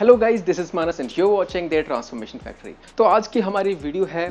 Hello guys, this is Manas and you are watching the transformation factory. तो आज की हमारी वीडियो है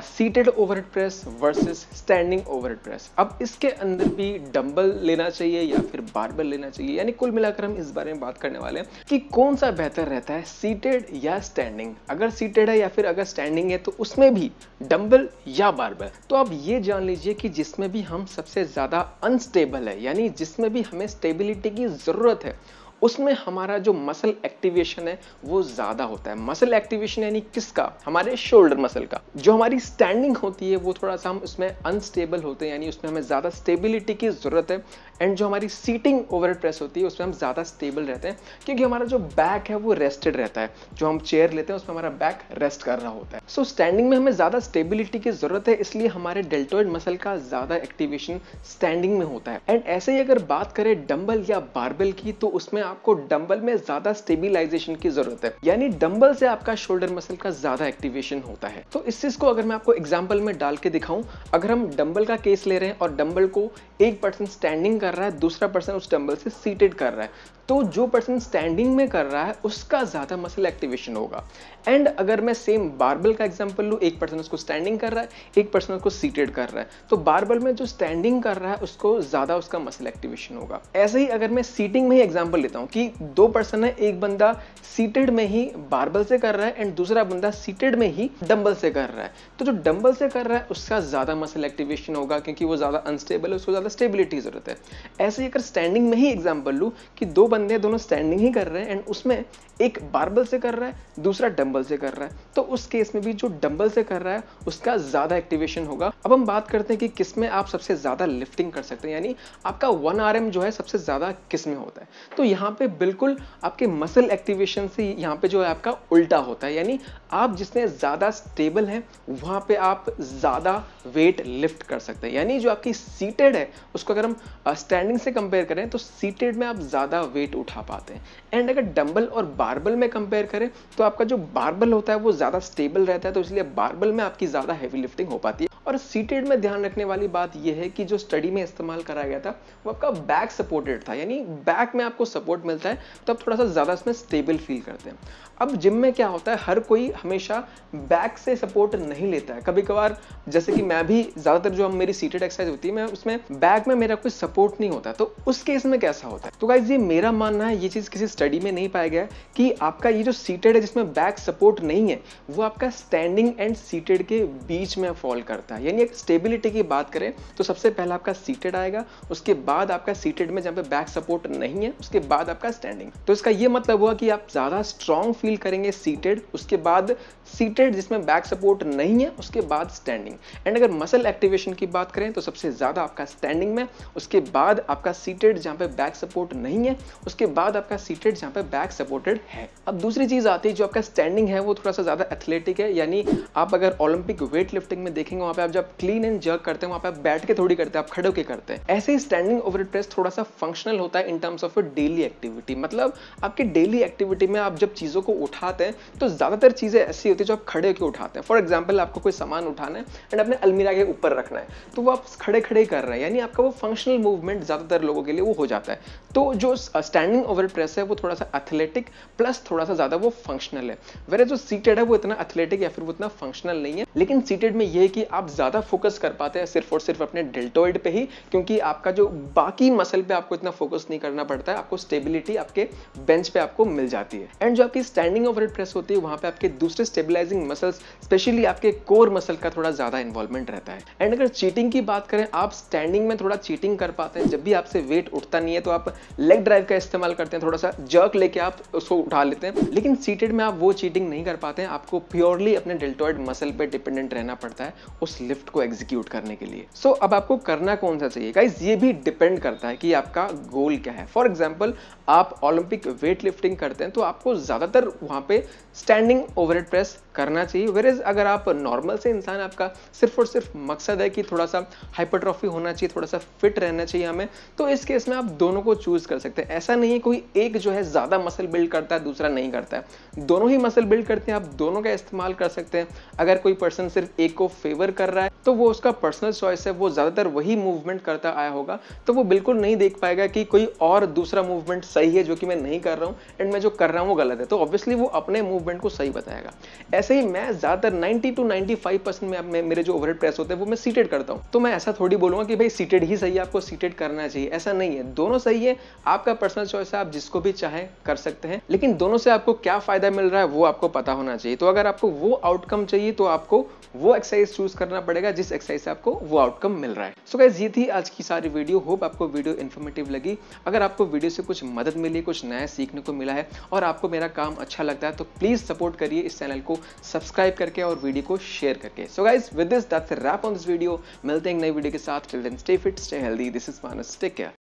seated overhead press versus standing overhead press. अब इसके अंदर भी डंबल लेना चाहिए या फिर बारबेल लेना चाहिए, यानी कुल मिलाकर हम इस बारे में बात करने वाले हैं कि कौन सा बेहतर रहता है, सीटेड या स्टैंडिंग। अगर सीटेड है या फिर अगर स्टैंडिंग है तो उसमें भी डंबल या बारबेल। तो आप ये जान लीजिए कि जिसमें भी हम सबसे ज्यादा अनस्टेबल है, यानी जिसमें भी हमें स्टेबिलिटी की जरूरत है, उसमें हमारा जो मसल एक्टिवेशन है वो ज्यादा होता है। मसल एक्टिवेशन यानी किसका? हमारे शोल्डर मसल का। जो हमारी स्टैंडिंग होती है वो थोड़ा सा हम उसमें अनस्टेबल होते हैं, यानी उसमें हमें ज्यादा स्टेबिलिटी की जरूरत है। एंड जो हमारी सीटिंग ओवरहेड प्रेस होती है उसमें हम ज्यादा स्टेबल रहते हैं, क्योंकि हमारा जो बैक है वो रेस्टेड रहता है। जो हम चेयर लेते हैं उसमें हमारा बैक रेस्ट कर रहा होता है। सो स्टैंडिंग में हमें ज्यादा स्टेबिलिटी की जरूरत है, इसलिए हमारे डेल्टॉइड मसल का ज्यादा एक्टिवेशन स्टैंडिंग में होता है। एंड ऐसे ही अगर बात करें डंबल या बारबेल की, तो उसमें आपको डंबल में ज्यादा स्टेबिलाईजेशन की जरूरत है, यानी डंबल से आपका शोल्डर मसल का ज्यादा एक्टिवेशन होता है। तो इस चीज को अगर मैं आपको एग्जांपल में डाल के दिखाऊं, अगर हम डंबल का केस ले रहे हैं और डंबल को एक पर्सन स्टैंडिंग कर रहा है, दूसरा पर्सन उस डंबल से सीटेड कर रहा है, तो जो पर्सन स्टैंडिंग में कर रहा है उसका ज्यादा मसल एक्टिवेशन होगा। एंड अगर मैं सेम बारबेल का एग्जांपल लूं, एक पर्सन उसको स्टैंडिंग कर रहा है, एक पर्सन उसको सीटेड कर रहा है, तो बारबेल में जो स्टैंडिंग कर रहा है उसको ज्यादा उसका मसल एक्टिवेशन होगा। ऐसे ही अगर मैं सीटिंग में ही एग्जांपल लेता हूं कि दो पर्सन है, एक बंदा सीटेड में ही बारबेल से कर रहा है एंड दूसरा बंदा सीटेड में ही डंबल से कर रहा है, तो जो डंबल से कर रहा है उसका ज्यादा मसल एक्टिवेशन होगा, क्योंकि वो ज्यादा अनस्टेबल है, उसको ज्यादा स्टेबिलिटी की जरूरत है। ऐसे ही अगर स्टैंडिंग में ही एग्जांपल लूं कि दो बंदे दोनों स्टैंडिंग ही कर रहे हैं एंड उसमें एक बारबेल से कर रहा है, दूसरा डंबल से कर रहा है, तो उस केस में भी जो डंबल से कर रहा है उसका ज्यादा एक्टिवेशन होगा। अब हम बात करते हैं कि किसमें आप सबसे ज्यादा लिफ्टिंग कर सकते हैं, यानी आपका 1 RM जो है सबसे ज्यादा किसमें होता है। तो यहाँ पे बिल्कुल आपके मसल एक्टिवेशन से यहाँ पे जो है आपका उल्टा होता है, यानी आप जिसमें ज्यादा स्टेबल है वहां पे आप ज्यादा वेट लिफ्ट कर सकते हैं। यानी जो आपकी सीटेड है उसको अगर हम स्टैंडिंग से कंपेयर करें तो सीटेड में आप ज्यादा वेट उठा पाते हैं। एंड अगर डंबल और बारबेल में कंपेयर करें तो आपका जो बारबेल होता है वो ज्यादा स्टेबल रहता है, तो इसलिए बारबेल में आपकी ज्यादा हैवी लिफ्टिंग हो पाती है। और सीटेड में ध्यान रखने वाली बात यह है कि जो स्टडी में इस्तेमाल कराया गया था वो आपका बैक सपोर्टेड था, यानी बैक में आपको सपोर्ट मिलता है तो आप थोड़ा सा ज्यादा इसमें स्टेबल फील करते हैं। अब जिम में क्या होता है, हर कोई हमेशा बैक से सपोर्ट नहीं लेता है। कभी कभार जैसे कि मैं भी ज्यादातर जो मेरी सीटेड एक्सरसाइज होती है मैं उसमें बैक में मेरा कोई सपोर्ट नहीं होता, तो उस केस में कैसा होता है? तो गाइस ये मेरा मानना है, ये चीज किसी स्टडी में नहीं पाया गया कि आपका ये जो सीटेड है जिसमें बैक सपोर्ट नहीं है वो आपका स्टैंडिंग एंड सीटेड के बीच में फॉल करता है। यानी एक स्टेबिलिटी की बात करें तो सबसे पहला आपका सीटेड आएगा, उसके बाद आपका सीटेड में जहां पे बैक सपोर्ट नहीं है उसके बाद आपका स्टैंडिंग। तो इसका ये मतलब हुआ कि आप ज्यादा स्ट्रॉन्ग फील करेंगे सीटेड, उसके बाद सीटेड जिसमें बैक सपोर्ट नहीं है, उसके बाद स्टैंडिंग। एंड अगर मसल एक्टिवेशन की बात करें तो सबसे ज्यादा आपका स्टैंडिंग में, उसके बाद आपका सीटेड जहां पे बैक सपोर्ट नहीं है, उसके बाद आपका सीटेड जहां पे बैक सपोर्टेड है। अब दूसरी चीज आती है, जो आपका स्टैंडिंग है वो थोड़ा सा ज्यादा एथलेटिक है, यानी आप अगर ओलंपिक वेट लिफ्टिंग में देखेंगे वहां पे आप जब क्लीन एंड जर्क करते हैं वहां पे आप बैठ के थोड़ी करते हैं, आप खड़े होकर करते हैं। ऐसे ही स्टैंडिंग ओवरहेड प्रेस थोड़ा सा फंक्शनल होता है in terms of daily activity. मतलब आपकी डेली एक्टिविटी में आप जब चीजों को उठाते हैं तो ज्यादातर चीजें ऐसी होती है जो आप खड़े होकर उठाते हैं। फॉर एग्जाम्पल आपको कोई सामान उठाना है एंड अपने अलमीरा के ऊपर रखना है, तो वो आप खड़े खड़े कर रहे हैं, यानी आपका वो फंक्शनल मूवमेंट ज्यादातर लोगों के लिए वो हो जाता है। तो जो स्टैंडिंग ओवरहेड प्रेस है वो थोड़ा सा एथलेटिक प्लस थोड़ा सा ज्यादा वो फंक्शनल है, वेयर जो सीटेड है वो इतना एथलेटिक या फिर वो इतना फंक्शनल नहीं है। लेकिन सीटेड में ये है कि आप ज्यादा फोकस कर पाते हैं सिर्फ और सिर्फ अपने डेल्टॉइड पे ही, क्योंकि आपका जो बाकी मसल पे आपको इतना फोकस नहीं करना पड़ता है, आपको स्टेबिलिटी आपके बेंच पे आपको मिल जाती है। एंड जो आपकी स्टैंडिंग ओवरहेड प्रेस होती है वहां पे आपके दूसरे स्टेबलाइजिंग मसल्स, स्पेशली आपके कोर मसल का थोड़ा ज्यादा इन्वॉल्वमेंट रहता है। एंड अगर चीटिंग की बात करें, आप स्टैंडिंग में थोड़ा चीटिंग कर पाते हैं, जब भी आपसे वेट उठता नहीं है तो आप लेग ड्राइव का इस्तेमाल करते हैं, थोड़ा सा जर्क लेके आप उसको उठा लेते हैं। लेकिन सीटेड में आप वो चीटिंग नहीं कर पाते हैं, आपको प्योरली अपने डेल्टॉइड मसल पे डिपेंडेंट रहना पड़ता है उस लिफ्ट को एग्जीक्यूट करने के लिए। सो अब आपको करना कौन सा चाहिए गाइस, ये भी डिपेंड करता है कि आपका गोल क्या है। फॉर एग्जांपल आप ओलंपिक वेट लिफ्टिंग करते हैं तो आपको ज्यादातर वहां पे स्टैंडिंग ओवरहेड प्रेस करना चाहिए, वेरेज अगर आप नॉर्मल से इंसान, आपका सिर्फ और सिर्फ मकसद है कि थोड़ा सा हाइपरट्रॉफी होना चाहिए, थोड़ा सा फिट रहना चाहिए हमें, तो इस केस में आप दोनों को चूज कर सकते हैं। ऐसा नहीं है कोई एक जो है ज्यादा मसल बिल्ड करता है दूसरा नहीं करता है, दोनों ही मसल बिल्ड करते हैं, आप दोनों का इस्तेमाल कर सकते हैं। अगर कोई पर्सन सिर्फ एक को फेवर कर रहा है तो वो उसका पर्सनल चॉइस है, वो ज्यादातर वही मूवमेंट करता आया होगा, तो वो बिल्कुल नहीं देख पाएगा कि कोई और दूसरा मूवमेंट सही है जो कि मैं नहीं कर रहा हूं एंड मैं जो कर रहा हूं वो गलत है, तो ऑब्वियसली वो अपने मूवमेंट को सही बताएगा। ऐसे ही मैं ज्यादातर 90 to 95% में मेरे जो ओवरहेड प्रेस होते हैं वो मैं सीटेड करता हूं, तो मैं ऐसा थोड़ी बोलूंगा कि भाई सीटेड ही सही है, आपको सीटेड करना चाहिए, ऐसा नहीं है। दोनों सही है, आपका पर्सनल चॉइस है, आप जिसको भी चाहे कर सकते हैं, लेकिन दोनों से आपको क्या फायदा मिल रहा है वो आपको पता होना चाहिए। तो अगर आपको वो आउटकम चाहिए तो आपको वो एक्सरसाइज चूज करना पड़ेगा जिस एक्सरसाइज से आपको वो आउटकम मिल रहा है। सो गाइस, ये थी आज की सारी वीडियो। होप आपको वीडियो इन्फॉर्मेटिव लगी। अगर आपको वीडियो से कुछ मदद मिली, कुछ नया सीखने को मिला है और आपको मेरा काम अच्छा लगता है तो प्लीज सपोर्ट करिए इस चैनल को सब्सक्राइब करके और वीडियो को शेयर करके। So guys, with this that's a wrap on this video. मिलते हैं एक नई वीडियो के साथ। Till then stay fit, stay healthy. This is Manas, take care.